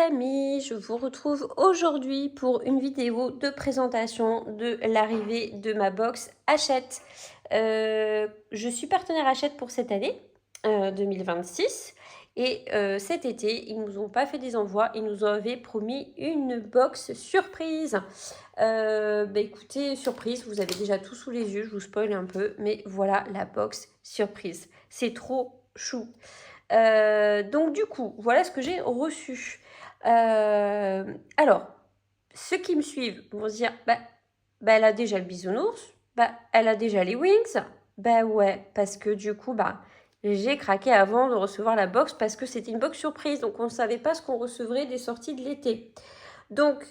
amis, je vous retrouve aujourd'hui pour une vidéo de présentation de l'arrivée de ma box Hachette. Je suis partenaire Hachette pour cette année 2026 et cet été, ils nous ont pas fait des envois, ils nous avaient promis une box surprise. Écoutez, surprise, vous avez déjà tout sous les yeux, je vous spoil un peu, mais voilà la box surprise. C'est trop chou. Donc du coup, voilà ce que j'ai reçu. Alors, ceux qui me suivent vont se dire, elle a déjà le bisounours, elle a déjà les wings. Ouais, parce que du coup, j'ai craqué avant de recevoir la box parce que c'était une box surprise, donc on ne savait pas ce qu'on recevrait des sorties de l'été. Donc,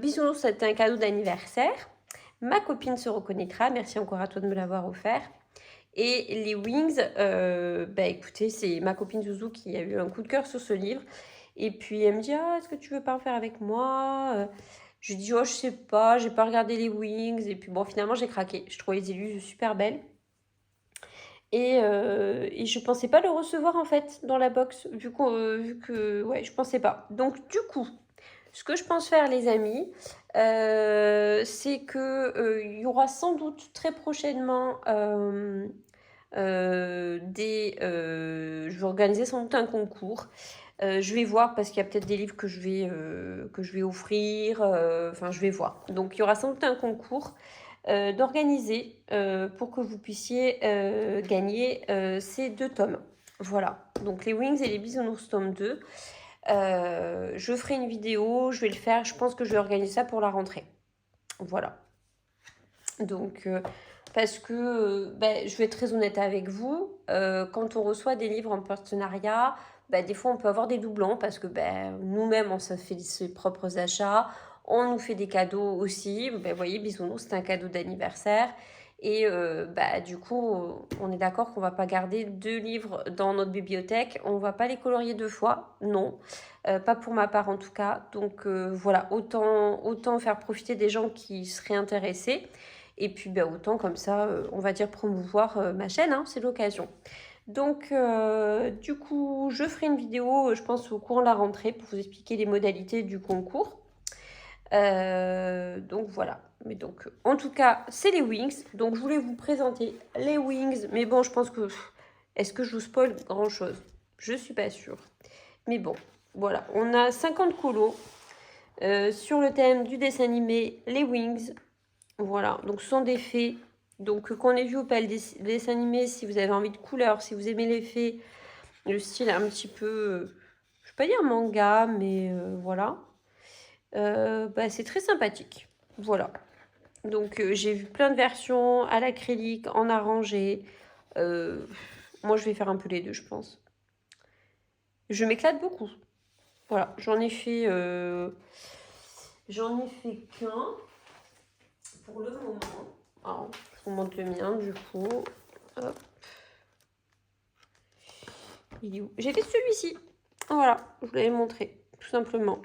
bisounours, c'était un cadeau d'anniversaire. Ma copine se reconnaîtra, merci encore à toi de me l'avoir offert. Et les Wings, écoutez, c'est ma copine Zouzou qui a eu un coup de cœur sur ce livre. Et puis elle me dit, ah, est-ce que tu veux pas en faire avec moi? Je lui dis, oh, je sais pas, j'ai pas regardé les Wings. Et puis bon, finalement, j'ai craqué. Je trouvais les illusions super belles. Et je pensais pas le recevoir en fait dans la box, vu que ouais, je pensais pas. Donc du coup, ce que je pense faire, les amis, c'est que il y aura sans doute très prochainement je vais organiser sans doute un concours. Je vais voir parce qu'il y a peut-être des livres que je vais offrir. Enfin, je vais voir. Donc, il y aura sans doute un concours d'organiser pour que vous puissiez gagner ces 2 tomes. Voilà. Donc, les Wings et les Bisounours tome 2. Je ferai une vidéo, je vais le faire. Je pense que je vais organiser ça pour la rentrée. Voilà. Donc, parce que je vais être très honnête avec vous, quand on reçoit des livres en partenariat, des fois on peut avoir des doublons parce que nous-mêmes on se fait ses propres achats, on nous fait des cadeaux aussi. Vous voyez, Bisounours, c'est un cadeau d'anniversaire. Et du coup, on est d'accord qu'on va pas garder 2 livres dans notre bibliothèque. On va pas les colorier 2 fois, non. Pas pour ma part en tout cas. Donc voilà, autant faire profiter des gens qui seraient intéressés. Et puis autant comme ça, on va dire promouvoir ma chaîne, hein, c'est l'occasion. Donc du coup, je ferai une vidéo, je pense au cours de la rentrée, pour vous expliquer les modalités du concours. Donc voilà. Mais donc, en tout cas, c'est les Wings. Donc je voulais vous présenter les Wings. Mais bon, je pense que... Est-ce que je vous spoil grand-chose? Je suis pas sûre. Mais bon, voilà. On a 50 colos sur le thème du dessin animé Les Wings. Voilà, donc ce sont des fées. Donc qu'on ait vu ou pas le dessin animé, si vous avez envie de couleurs, si vous aimez les fées, le style un petit peu, je vais pas dire manga, mais voilà. C'est très sympathique. Voilà. Donc j'ai vu plein de versions à l'acrylique, en arrangé. Moi je vais faire un peu les deux, je pense. Je m'éclate beaucoup. Voilà, j'en ai fait qu'un pour le moment. Alors, je vous montre le mien du coup. Hop. Il est où? J'ai fait celui-ci. Voilà, je vous l'avais montré, tout simplement.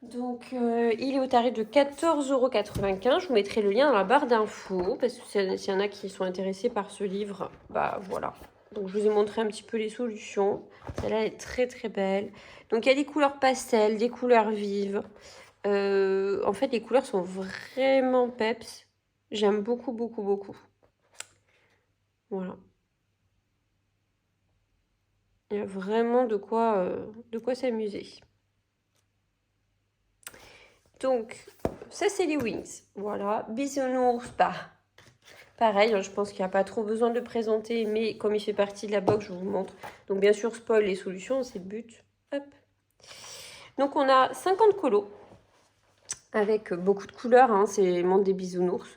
Donc, il est au tarif de 14,95 €. Je vous mettrai le lien dans la barre d'infos, parce que s'il y en a qui sont intéressés par ce livre, voilà. Donc, je vous ai montré un petit peu les solutions. Celle-là est très très belle. Donc, il y a des couleurs pastel, des couleurs vives. En fait, les couleurs sont vraiment peps. J'aime beaucoup, beaucoup, beaucoup. Voilà. Il y a vraiment de quoi s'amuser. Donc, ça, c'est les Wings. Voilà. Bisounours, pareil, hein, je pense qu'il n'y a pas trop besoin de le présenter, mais comme il fait partie de la box, je vous montre. Donc, bien sûr, spoil les solutions, c'est le but. Hop. Donc, on a 50 colos avec beaucoup de couleurs. Hein, c'est le monde des bisounours.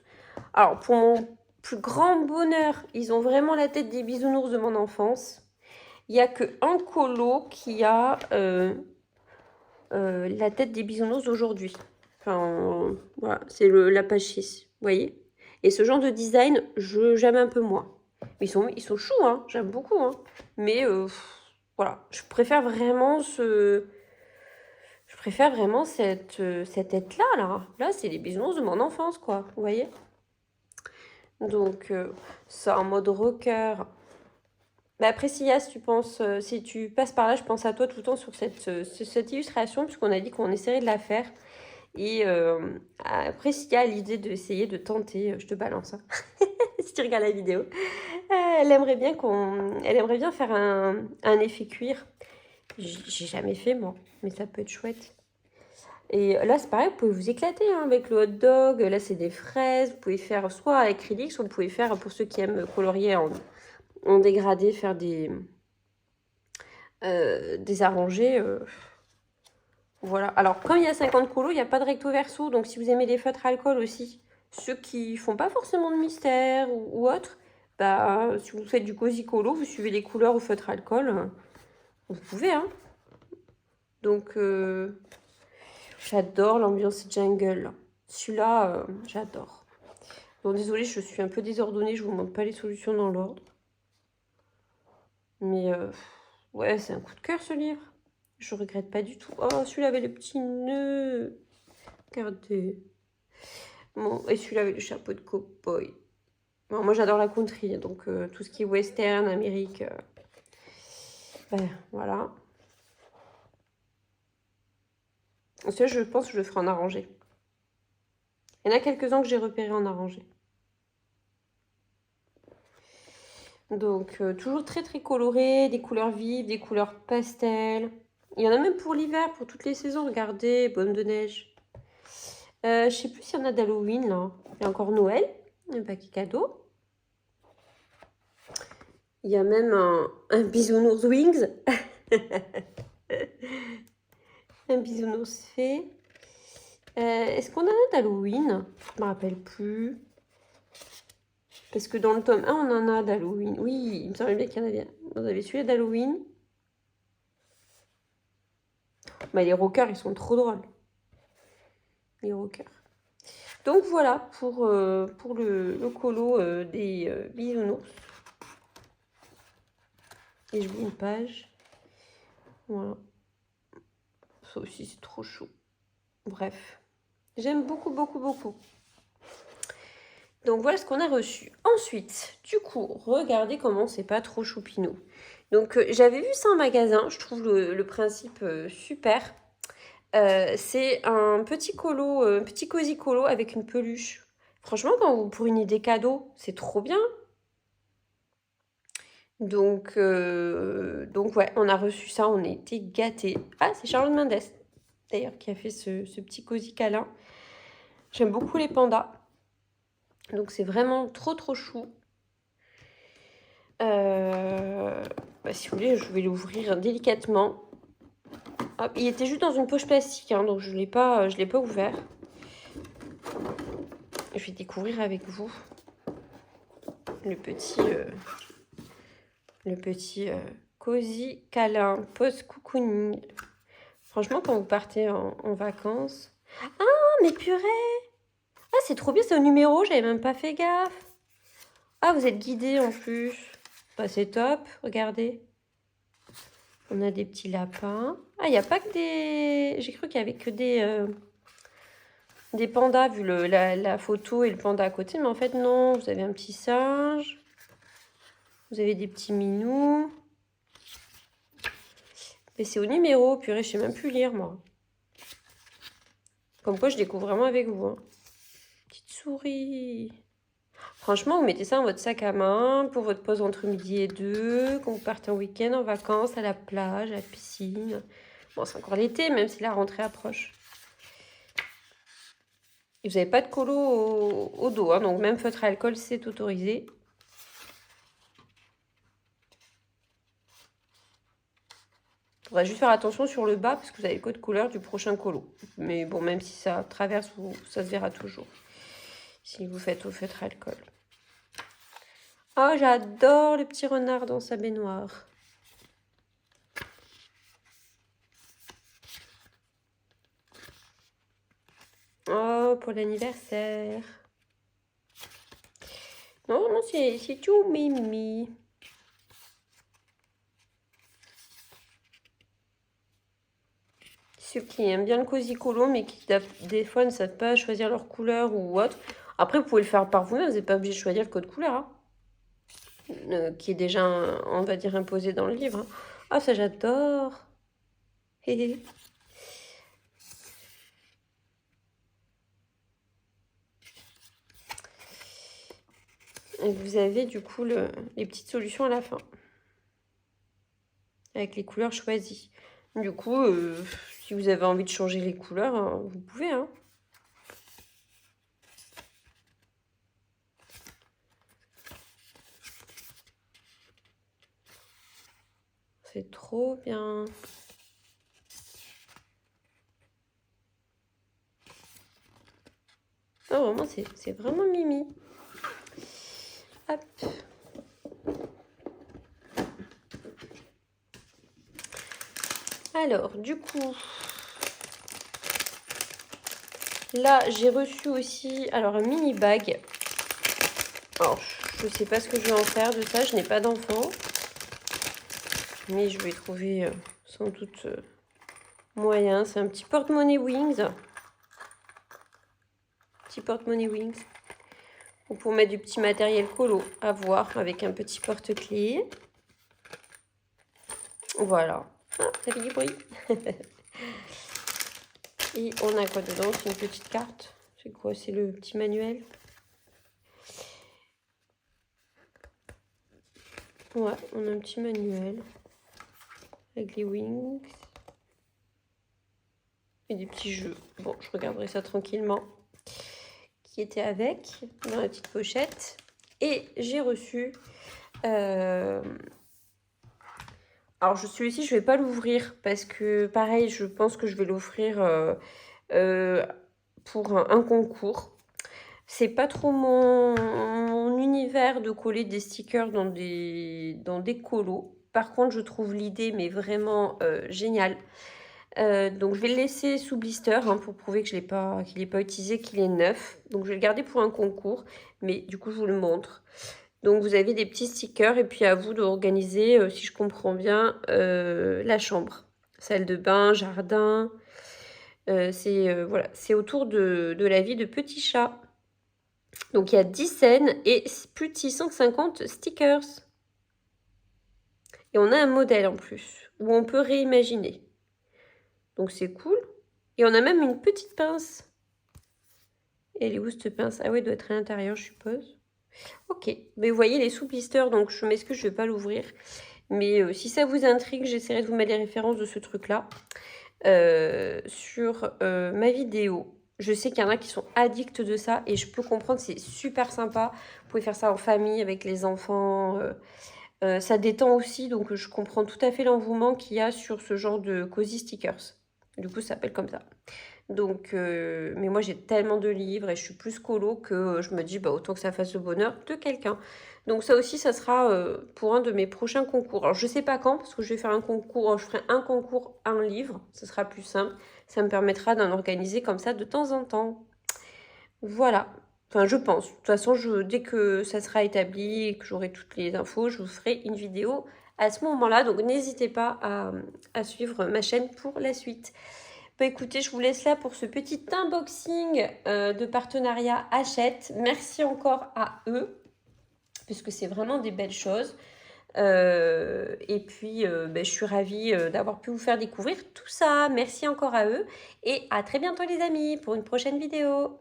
Alors, pour mon plus grand bonheur, ils ont vraiment la tête des bisounours de mon enfance. Il n'y a qu'un colo qui a la tête des bisounours d'aujourd'hui. Enfin, voilà, c'est la page 6, vous voyez. Et ce genre de design, j'aime un peu moins. Ils sont choux, hein, j'aime beaucoup. Hein. Mais voilà, je préfère vraiment cette tête-là, là. Là, c'est les bisounours de mon enfance, quoi, vous voyez. Donc, ça en mode rocker. Bah après, Sia, si tu penses, si tu passes par là, je pense à toi tout le temps sur cette illustration, puisqu'on a dit qu'on essaierait de la faire. Et après, Sia a l'idée d'essayer de tenter, je te balance, hein, si tu regardes la vidéo. Elle aimerait bien faire un effet cuir. J'ai jamais fait, moi, mais ça peut être chouette. Et là, c'est pareil, vous pouvez vous éclater hein, avec le hot dog. Là, c'est des fraises. Vous pouvez faire soit à l'acrylique, soit vous pouvez faire, pour ceux qui aiment colorier en dégradé, faire des arrangés. Voilà. Alors, comme il y a 50 colos, il n'y a pas de recto verso. Donc, si vous aimez les feutres alcool aussi, ceux qui font pas forcément de mystère ou autre, bah, si vous faites du cosy colo, vous suivez les couleurs au feutre alcool, vous pouvez, hein. Donc, j'adore l'ambiance jungle. Celui-là, j'adore. Bon, désolée, je suis un peu désordonnée, je vous montre pas les solutions dans l'ordre. Mais, ouais, c'est un coup de cœur, ce livre. Je regrette pas du tout. Oh, celui-là avait les petits nœuds. Regardez. Bon, et celui-là avec le chapeau de cow-boy. Bon, moi, j'adore la country, donc tout ce qui est western, Amérique. Ben, voilà. Celui-là, je pense que je le ferai en arrangé. Il y en a quelques-uns que j'ai repérés en arrangé. Donc, toujours très très coloré, des couleurs vives, des couleurs pastel. Il y en a même pour l'hiver, pour toutes les saisons. Regardez, Bonne de neige. Je sais plus s'il y en a d'Halloween, là. Il y a encore Noël, un paquet cadeau. Il y a même un bisounours Wings. Un bisounours fait. Est-ce qu'on en a d'Halloween? Je me rappelle plus. Parce que dans le tome 1, on en a d'Halloween. Oui, il me semblait bien qu'il y en avait. Vous avez celui-là d'Halloween. Bah, les rockers, ils sont trop drôles. Les rockers. Donc voilà pour le colo des bisounours. Et je lis une page. Voilà. Ça aussi, c'est trop chaud. Bref. J'aime beaucoup, beaucoup, beaucoup. Donc voilà ce qu'on a reçu. Ensuite, du coup, regardez comment c'est pas trop choupinou. Donc j'avais vu ça en magasin, je trouve le principe super. C'est un petit colo, petit cosy colo avec une peluche. Franchement, pour une idée cadeau, c'est trop bien. Donc ouais, on a reçu ça, on a été gâtés. Ah, c'est Charlotte Mendes, d'ailleurs, qui a fait ce petit cosy câlin. J'aime beaucoup les pandas. Donc c'est vraiment trop trop chou. Si vous voulez, je vais l'ouvrir délicatement. Hop, il était juste dans une poche plastique, hein, donc je l'ai pas ouvert. Je vais découvrir avec vous le petit cosy câlin post cocooning. Franchement, quand vous partez en vacances. Ah, mais purée! Ah, c'est trop bien, c'est au numéro, j'avais même pas fait gaffe. Ah, vous êtes guidé en plus. Bah, c'est top, regardez. On a des petits lapins. Ah, il n'y a pas que des... J'ai cru qu'il n'y avait que des pandas, vu la photo et le panda à côté. Mais en fait, non. Vous avez un petit singe. Vous avez des petits minous. Mais c'est au numéro. Purée, je sais même plus lire, moi. Comme quoi, je découvre vraiment avec vous. Hein. Petite souris. Franchement, vous mettez ça dans votre sac à main pour votre pause entre midi et 2, quand vous partez en week-end, en vacances, à la plage, à la piscine. Bon, c'est encore l'été, même si la rentrée approche. Et vous n'avez pas de colo au dos, hein, donc même feutre à alcool, c'est autorisé. Il faudra juste faire attention sur le bas, parce que vous avez le code couleur du prochain colo. Mais bon, même si ça traverse, ça se verra toujours. Si vous faites au feutre à alcool. Oh, j'adore le petit renard dans sa baignoire. Oh, pour l'anniversaire. Non, non, c'est tout mimi. Ceux qui aiment bien le cosy colo, mais qui des fois ne savent pas choisir leur couleur ou autre. Après, vous pouvez le faire par vous-même, vous n'êtes pas obligé de choisir le code couleur. Hein. qui est déjà, on va dire, imposé dans le livre. Hein. Ah, ça j'adore. Hé, hé. Et vous avez du coup les petites solutions à la fin, avec les couleurs choisies. Du coup, si vous avez envie de changer les couleurs, hein, vous pouvez. Hein. C'est trop bien. Ah, vraiment, c'est vraiment mimi. Hop. Alors, du coup, là, j'ai reçu aussi alors un mini bag. Alors, je sais pas ce que je vais en faire de ça, je n'ai pas d'enfant. Mais je vais trouver sans doute moyen. C'est un petit porte-monnaie Wings. Petit porte-monnaie Wings. Donc, pour mettre du petit matériel colo à voir avec un petit porte-clés. Voilà. Ah, ça fait du bruit. Et on a quoi dedans? C'est une petite carte. C'est quoi? C'est le petit manuel. Ouais, on a un petit manuel. Avec les wings. Et des petits jeux. Bon, je regarderai ça tranquillement. Qui était avec, dans la petite pochette. Et j'ai reçu... Alors, celui-ci, je vais pas l'ouvrir parce que, pareil, je pense que je vais l'offrir pour un concours. C'est pas trop mon univers de coller des stickers dans des colos. Par contre, je trouve l'idée mais vraiment géniale. Donc, je vais le laisser sous blister hein, pour prouver que qu'il n'est pas utilisé, qu'il est neuf. Donc, je vais le garder pour un concours. Mais du coup, je vous le montre. Donc, vous avez des petits stickers et puis à vous d'organiser, si je comprends bien, la chambre. Salle de bain, jardin. Voilà, c'est autour de la vie de Petit Chat. Donc, il y a 10 scènes et plus de 650 stickers. Et on a un modèle en plus, où on peut réimaginer. Donc, c'est cool. Et on a même une petite pince. Et elle est où cette pince? Ah ouais, elle doit être à l'intérieur, je suppose. Ok, mais vous voyez les sous-blisters, donc je m'excuse, je ne vais pas l'ouvrir. Mais si ça vous intrigue, j'essaierai de vous mettre les références de ce truc-là sur ma vidéo. Je sais qu'il y en a qui sont addicts de ça et je peux comprendre, c'est super sympa. Vous pouvez faire ça en famille, avec les enfants. Ça détend aussi, donc je comprends tout à fait l'engouement qu'il y a sur ce genre de cozy stickers. Du coup, ça s'appelle comme ça. Donc, mais moi j'ai tellement de livres et je suis plus colo que je me dis bah autant que ça fasse le bonheur de quelqu'un. Donc ça aussi, ça sera pour un de mes prochains concours. Alors je sais pas quand parce que je vais faire un concours, je ferai un concours, un livre, ce sera plus simple. Ça me permettra d'en organiser comme ça de temps en temps. Voilà. Enfin, je pense. De toute façon, dès que ça sera établi et que j'aurai toutes les infos, je vous ferai une vidéo à ce moment-là. Donc n'hésitez pas à suivre ma chaîne pour la suite. Bah écoutez, je vous laisse là pour ce petit unboxing de partenariat Hachette. Merci encore à eux, puisque c'est vraiment des belles choses. Et puis, bah, je suis ravie d'avoir pu vous faire découvrir tout ça. Merci encore à eux. Et à très bientôt les amis pour une prochaine vidéo.